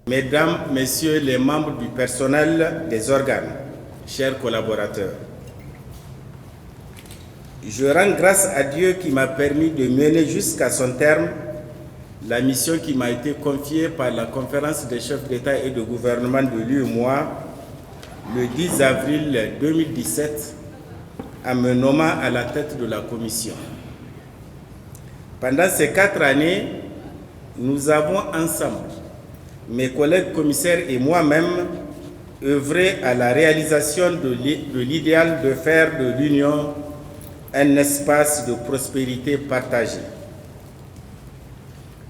Mesdames, Messieurs les membres du personnel des organes, chers collaborateurs, je rends grâce à Dieu qui m'a permis de mener jusqu'à son terme la mission qui m'a été confiée par la conférence des chefs d'État et de gouvernement de l'UEMOA le 10 avril 2017 en me nommant à la tête de la commission. Pendant ces 4 années, nous avons ensemble, mes collègues commissaires et moi-même, œuvré à la réalisation de l'idéal de faire de l'Union un espace de prospérité partagée.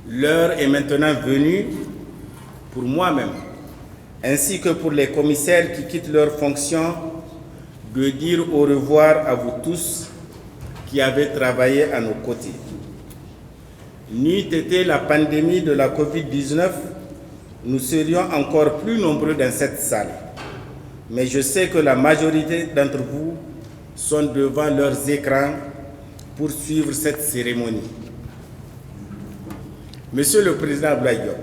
L'heure est maintenant venue pour moi-même, ainsi que pour les commissaires qui quittent leurs fonctions, de dire au revoir à vous tous qui avez travaillé à nos côtés. N'eût été la pandémie de la Covid-19, nous serions encore plus nombreux dans cette salle. Mais je sais que la majorité d'entre vous sont devant leurs écrans pour suivre cette cérémonie. Monsieur le Président Abdoulaye Diop,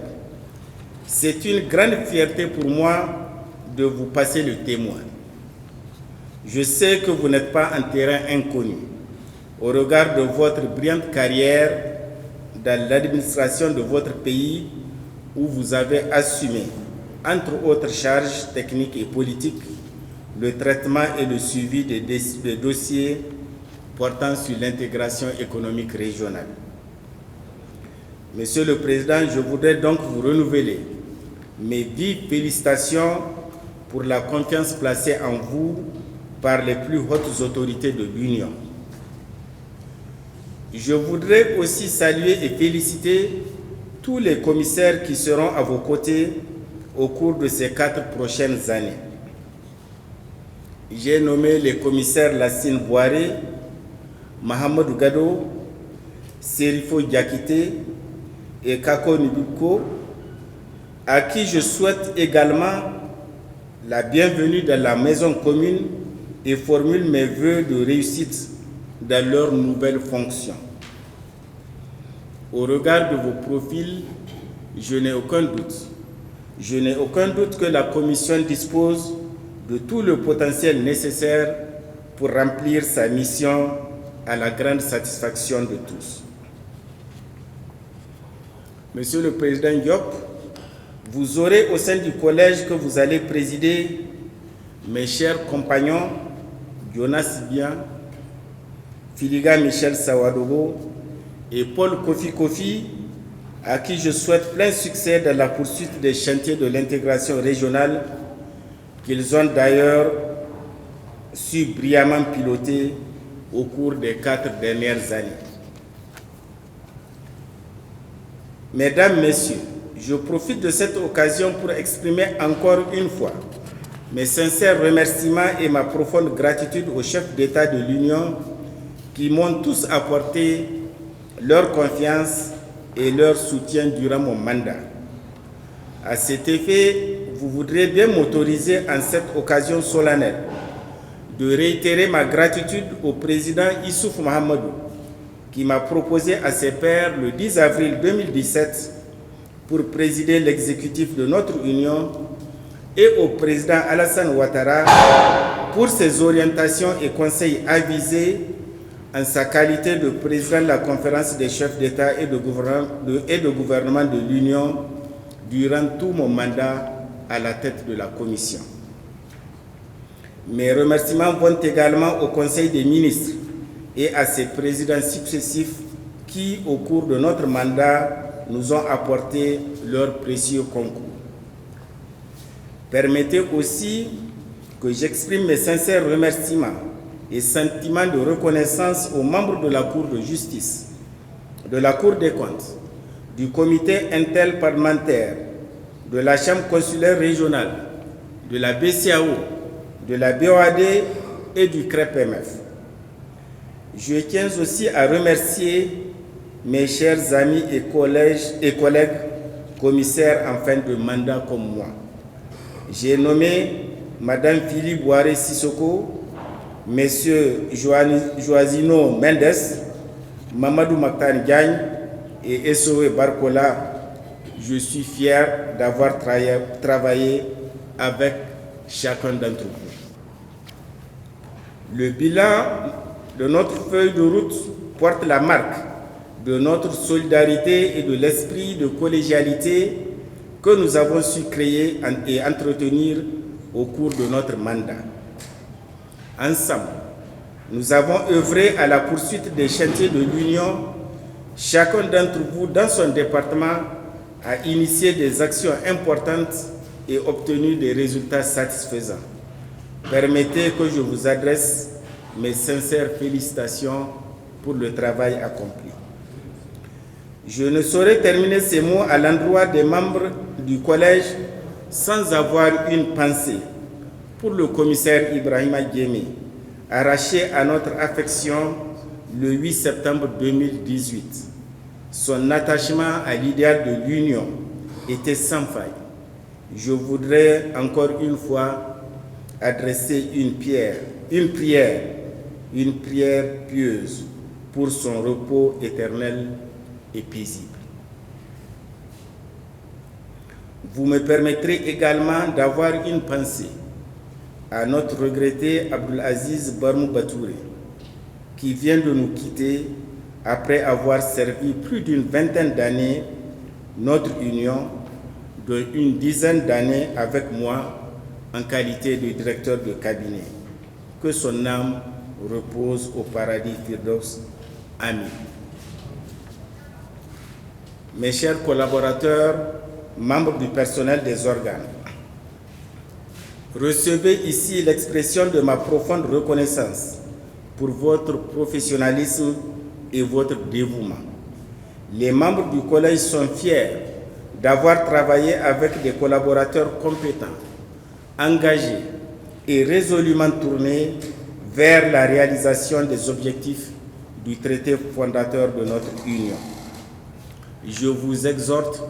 c'est une grande fierté pour moi de vous passer le témoin. Je sais que vous n'êtes pas en terrain inconnu au regard de votre brillante carrière dans l'administration de votre pays où vous avez assumé, entre autres charges techniques et politiques, le traitement et le suivi des dossiers portant sur l'intégration économique régionale. Monsieur le Président, je voudrais donc vous renouveler mes vives félicitations pour la confiance placée en vous par les plus hautes autorités de l'Union. Je voudrais aussi saluer et féliciter tous les commissaires qui seront à vos côtés au cours de ces 4 prochaines années. J'ai nommé les commissaires Lassine Boiré, Mahamadou Gado, Serifo Diakité et Kako Nibuko, à qui je souhaite également la bienvenue dans la maison commune et formule mes vœux de réussite dans leurs nouvelles fonctions. Au regard de vos profils, je n'ai aucun doute. Je n'ai aucun doute que la Commission dispose de tout le potentiel nécessaire pour remplir sa mission à la grande satisfaction de tous. Monsieur le Président Diop, vous aurez au sein du collège que vous allez présider mes chers compagnons Jonas Bian, Filiga Michel Sawadogo et Paul Kofi Kofi, à qui je souhaite plein succès dans la poursuite des chantiers de l'intégration régionale qu'ils ont d'ailleurs su brillamment piloter au cours des 4 dernières années. Mesdames, Messieurs, je profite de cette occasion pour exprimer encore une fois mes sincères remerciements et ma profonde gratitude aux chefs d'État de l'Union qui m'ont tous apporté leur confiance et leur soutien durant mon mandat. À cet effet, vous voudrez bien m'autoriser en cette occasion solennelle de réitérer ma gratitude au président Issoufou Mahamadou qui m'a proposé à ses pairs le 10 avril 2017 pour présider l'exécutif de notre Union et au président Alassane Ouattara pour ses orientations et conseils avisés en sa qualité de président de la conférence des chefs d'État et de gouvernement de l'Union durant tout mon mandat à la tête de la Commission. Mes remerciements vont également au Conseil des ministres et à ses présidents successifs qui, au cours de notre mandat, nous ont apporté leur précieux concours. Permettez aussi que j'exprime mes sincères remerciements et sentiments de reconnaissance aux membres de la Cour de justice, de la Cour des comptes, du comité interparlementaire, de la Chambre consulaire régionale, de la BCAO, de la BOAD et du CREPMF. Je tiens aussi à remercier mes chers amis et collègues commissaires en fin de mandat comme moi. J'ai nommé Madame Philippe Boiré Sissoko, Messieurs Joasino Mendes, Mamadou Maktar Diagne et Essoé Barkola. Je suis fier d'avoir travaillé avec chacun d'entre vous. Le bilan de notre feuille de route porte la marque de notre solidarité et de l'esprit de collégialité que nous avons su créer et entretenir au cours de notre mandat. Ensemble, nous avons œuvré à la poursuite des chantiers de l'Union. Chacun d'entre vous, dans son département, a initié des actions importantes et obtenu des résultats satisfaisants. Permettez que je vous adresse mes sincères félicitations pour le travail accompli. Je ne saurais terminer ces mots à l'endroit des membres du collège sans avoir une pensée pour le commissaire Ibrahima Diémé, arraché à notre affection le 8 septembre 2018. Son attachement à l'idéal de l'Union était sans faille. Je voudrais encore une fois adresser une prière pieuse pour son repos éternel et paisible. Vous me permettrez également d'avoir une pensée à notre regretté Abdelaziz Barmou Batouré, qui vient de nous quitter après avoir servi plus d'une vingtaine d'années notre Union, dont une dizaine d'années avec moi en qualité de directeur de cabinet. Que son âme repose au paradis Firdaus. Amin. Mes chers collaborateurs, membres du personnel des organes, recevez ici l'expression de ma profonde reconnaissance pour votre professionnalisme et votre dévouement. Les membres du collège sont fiers d'avoir travaillé avec des collaborateurs compétents, engagés et résolument tournés vers la réalisation des objectifs du traité fondateur de notre Union. Je vous exhorte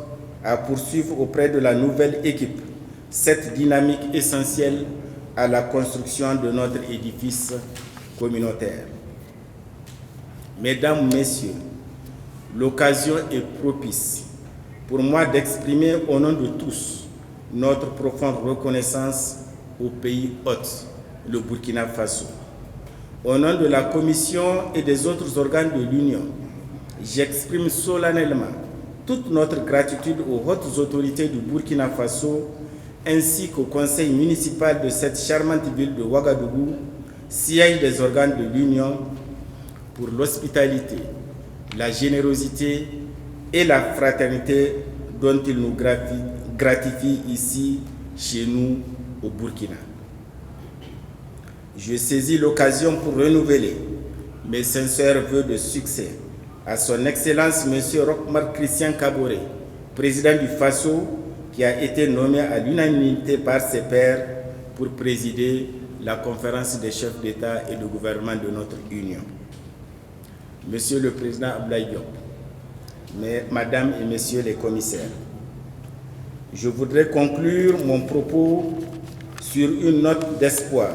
à poursuivre auprès de la nouvelle équipe cette dynamique essentielle à la construction de notre édifice communautaire. Mesdames, Messieurs, l'occasion est propice pour moi d'exprimer au nom de tous notre profonde reconnaissance au pays hôte, le Burkina Faso. Au nom de la Commission et des autres organes de l'Union, j'exprime solennellement toute notre gratitude aux hautes autorités du Burkina Faso ainsi qu'au conseil municipal de cette charmante ville de Ouagadougou, siège des organes de l'Union, pour l'hospitalité, la générosité et la fraternité dont ils nous gratifient ici, chez nous, au Burkina. Je saisis l'occasion pour renouveler mes sincères vœux de succès à son Excellence M. Rochmar Christian Kaboré, président du Faso, qui a été nommé à l'unanimité par ses pairs pour présider la conférence des chefs d'État et de gouvernement de notre Union. Monsieur le Président Abdoulaye Diop, Madame et Messieurs les commissaires, je voudrais conclure mon propos sur une note d'espoir.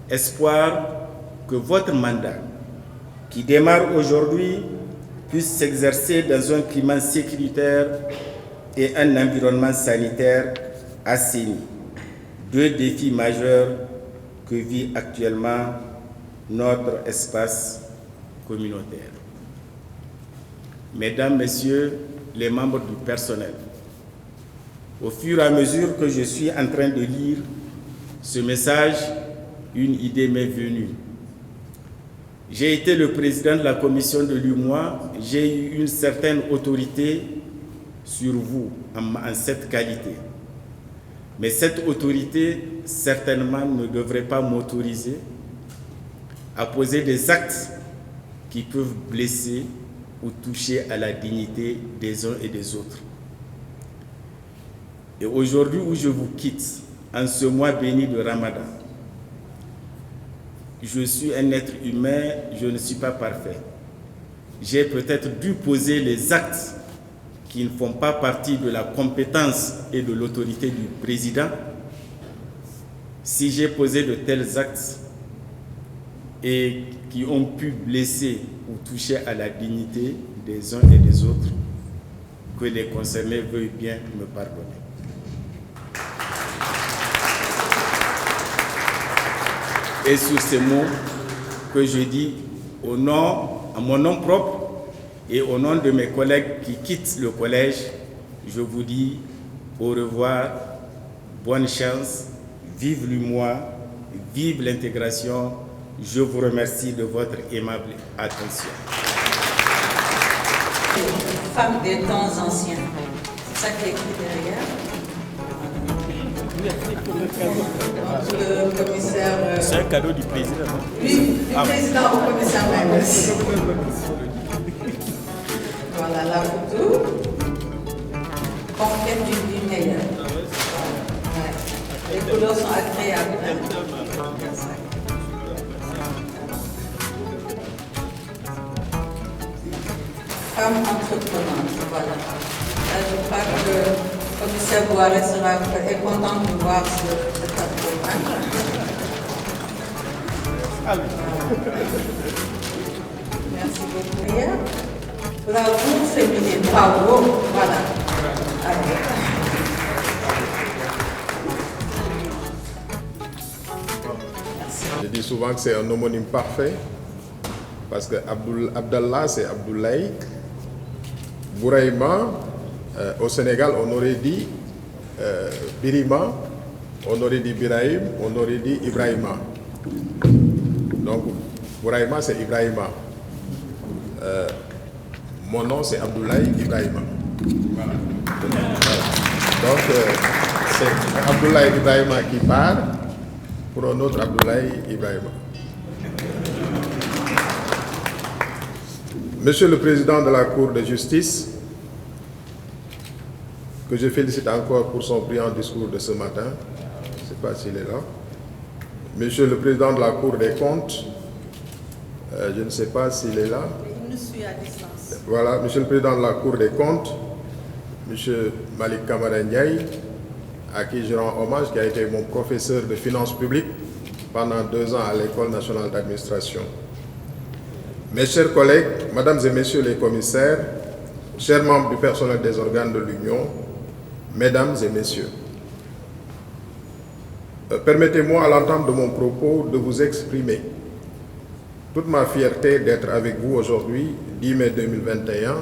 Espoir que votre mandat, qui démarre aujourd'hui, puisse s'exercer dans un climat sécuritaire et un environnement sanitaire assainie. Deux défis majeurs que vit actuellement notre espace communautaire. Mesdames, Messieurs les membres du personnel, au fur et à mesure que je suis en train de lire ce message, une idée m'est venue. J'ai été le président de la commission de l'UMOA, j'ai eu une certaine autorité sur vous en cette qualité. Mais cette autorité, certainement, ne devrait pas m'autoriser à poser des actes qui peuvent blesser ou toucher à la dignité des uns et des autres. Et aujourd'hui où je vous quitte, en ce mois béni de Ramadan, je suis un être humain, je ne suis pas parfait. J'ai peut-être dû poser les actes qui ne font pas partie de la compétence et de l'autorité du président. Si j'ai posé de tels actes et qui ont pu blesser ou toucher à la dignité des uns et des autres, que les concernés veuillent bien me pardonner. Et sur ces mots que je dis à mon nom propre et au nom de mes collègues qui quittent le collège, je vous dis au revoir, bonne chance, vive l'UMOA, vive l'intégration. Je vous remercie de votre aimable attention. Femme des temps anciens, c'est ça qui est écrit derrière. Le commissaire. C'est un cadeau du président. Oui, du président au commissaire Mendes. Voilà la photo. Conquête d'une vie meilleure. Ouais. Les couleurs sont agréables. Femme entreprenante, voilà. Là, je crois que le commissaire Boiret est content de voir ce tableau. Merci beaucoup. Bravo féminin, bravo, voilà. Allez. Je dis souvent que c'est un homonyme parfait, parce que Abdallah, c'est Abdoulaye. Bouraïma, au Sénégal, on aurait dit Birima, on aurait dit Biraïm, on aurait dit Ibrahima. Donc, Bouraïma, c'est Ibrahima. Mon nom, c'est Abdoulaye Ibrahima. Voilà. Donc, c'est Abdoulaye Ibrahima qui part pour un autre Abdoulaye Ibrahima. Monsieur le Président de la Cour de justice, que je félicite encore pour son brillant discours de ce matin, je ne sais pas s'il est là. Monsieur le Président de la Cour des comptes, je ne sais pas s'il est là. Il nous suit à distance. Voilà, Monsieur le Président de la Cour des comptes, Monsieur Malik Kamara Ndiaye, à qui je rends hommage, qui a été mon professeur de finances publiques pendant 2 ans à l'École nationale d'administration. Mes chers collègues, Mesdames et Messieurs les commissaires, chers membres du personnel des organes de l'Union, Mesdames et Messieurs, permettez-moi à l'entame de mon propos de vous exprimer toute ma fierté d'être avec vous aujourd'hui, 10 mai 2021,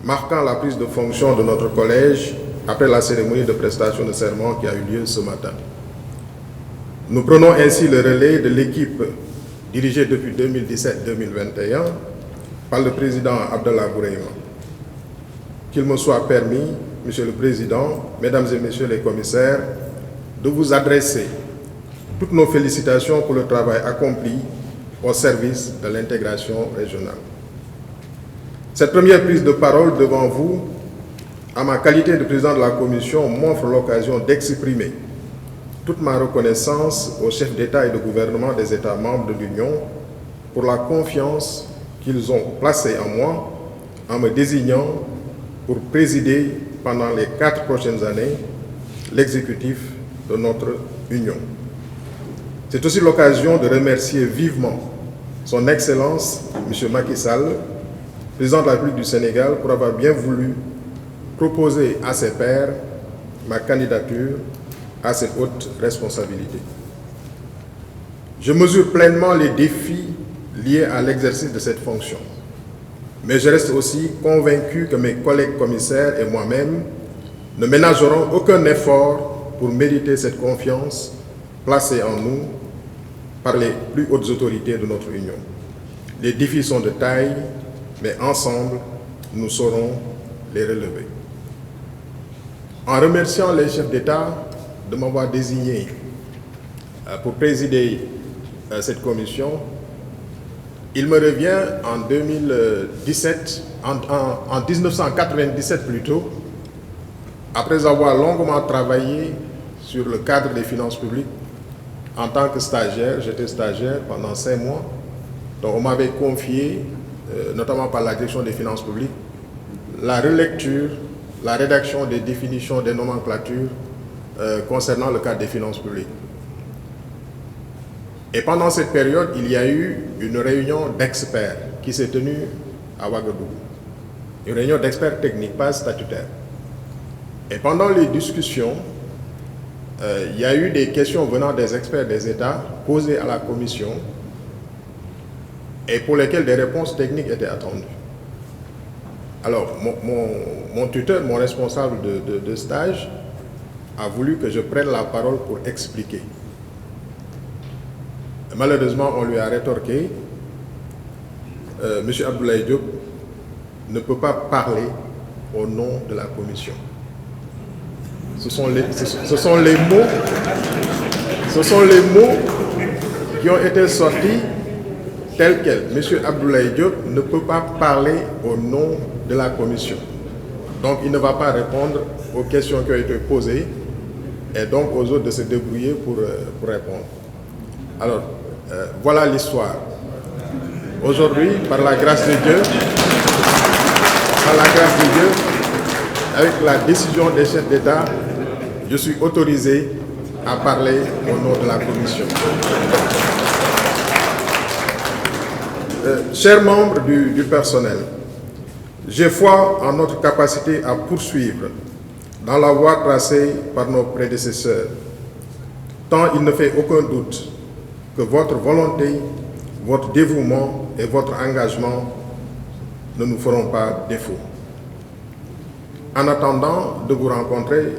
marquant la prise de fonction de notre collège après la cérémonie de prestation de serment qui a eu lieu ce matin. Nous prenons ainsi le relais de l'équipe dirigée depuis 2017-2021 par le président Abdallah Bouraïma. Qu'il me soit permis, Monsieur le Président, Mesdames et Messieurs les commissaires, de vous adresser toutes nos félicitations pour le travail accompli au service de l'intégration régionale. Cette première prise de parole devant vous, à ma qualité de président de la Commission, m'offre l'occasion d'exprimer toute ma reconnaissance aux chefs d'État et de gouvernement des États membres de l'Union pour la confiance qu'ils ont placée en moi en me désignant pour présider pendant les 4 prochaines années l'exécutif de notre Union. C'est aussi l'occasion de remercier vivement son Excellence, M. Macky Sall, président de la République du Sénégal, pour avoir bien voulu proposer à ses pairs ma candidature à cette haute responsabilité. Je mesure pleinement les défis liés à l'exercice de cette fonction, mais je reste aussi convaincu que mes collègues commissaires et moi-même ne ménageront aucun effort pour mériter cette confiance placée en nous par les plus hautes autorités de notre Union. Les défis sont de taille, mais ensemble, nous saurons les relever. En remerciant les chefs d'État de m'avoir désigné pour présider cette commission, il me revient en 1997 plutôt, après avoir longuement travaillé sur le cadre des finances publiques en tant que stagiaire. J'étais stagiaire pendant 5 mois, donc on m'avait confié, notamment par la direction des finances publiques, la relecture, la rédaction des définitions des nomenclatures concernant le cadre des finances publiques. Et pendant cette période, il y a eu une réunion d'experts qui s'est tenue à Ouagadougou. Une réunion d'experts techniques, pas statutaires. Et pendant les discussions, il y a eu des questions venant des experts des États posées à la commission et pour lesquelles des réponses techniques étaient attendues. Alors, mon tuteur, mon responsable de stage, a voulu que je prenne la parole pour expliquer. Malheureusement, on lui a rétorqué, M. Abdoulaye Diop ne peut pas parler au nom de la commission. Ce sont les mots qui ont été sortis tels quels. M. Abdoulaye Diop ne peut pas parler au nom de la commission. Donc, il ne va pas répondre aux questions qui ont été posées et donc aux autres de se débrouiller pour répondre. Alors, voilà l'histoire. Aujourd'hui, par la grâce de Dieu, avec la décision des chefs d'État, je suis autorisé à parler au nom de la commission. Chers membres du personnel, j'ai foi en notre capacité à poursuivre dans la voie tracée par nos prédécesseurs, tant il ne fait aucun doute que votre volonté, votre dévouement et votre engagement ne nous feront pas défaut. En attendant de vous rencontrer,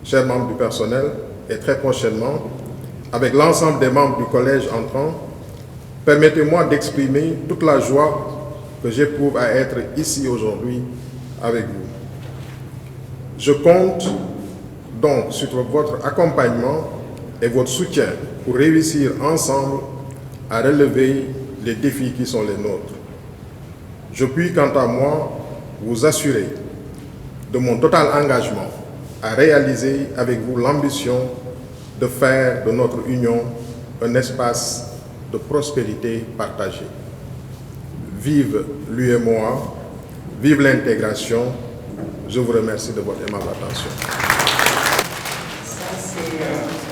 chers membres du personnel, et très prochainement, avec l'ensemble des membres du collège entrant, permettez-moi d'exprimer toute la joie que j'éprouve à être ici aujourd'hui avec vous. Je compte donc sur votre accompagnement et votre soutien pour réussir ensemble à relever les défis qui sont les nôtres. Je puis, quant à moi, vous assurer de mon total engagement à réaliser avec vous l'ambition de faire de notre union un espace de prospérité partagée. Vive l'UEMOA, vive l'intégration. Je vous remercie de votre aimable attention. Ça, c'est